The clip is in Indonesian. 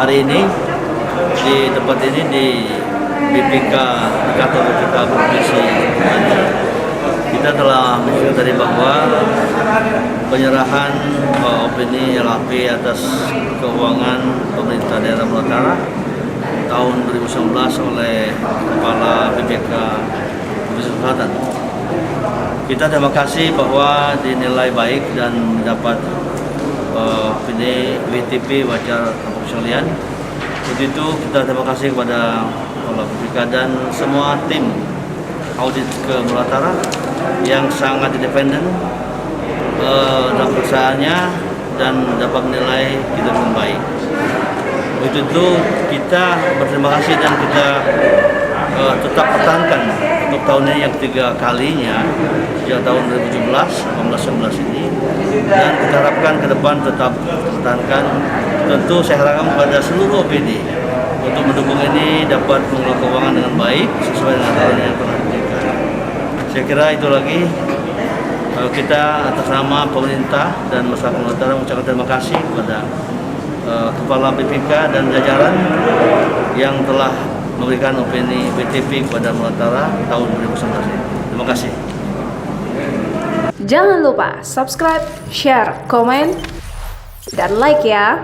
hari ini di tempat ini di BPK di kantor BPK Provinsi Banten. Kita telah menyadari bahwa penyerahan opini LHP atas keuangan pemerintah daerah Utara tahun 2019 oleh Kepala BPK Provinsi Selatan. Kita terima kasih bahwa dinilai baik dan mendapat opini WTP wajar tanpa pengecualian. Untuk itu kita terima kasih kepada Kepala BPK dan semua tim audit ke Muratara yang sangat independen dalam pekerjaannya dan dapat menilai kita dengan baik. Untuk itu kita berterima kasih dan kita tetap pertahankan untuk tahun ini yang ketiga kalinya sejak tahun 2017, 18, 19 ini, dan kita harapkan ke depan tetap pertahankan. Tentu saya harapkan kepada seluruh OPD untuk mendukung ini dapat mengelola keuangan dengan baik sesuai dengan aturan yang telah diberikan. Saya kira itu lagi. Kita atas nama pemerintah dan masyarakat Utara mengucapkan terima kasih kepada Kepala BPK dan jajaran yang telah memberikan opini BTP kepada Muratara tahun 2019 ini. Terima kasih. Jangan lupa subscribe, share, komen, dan like ya.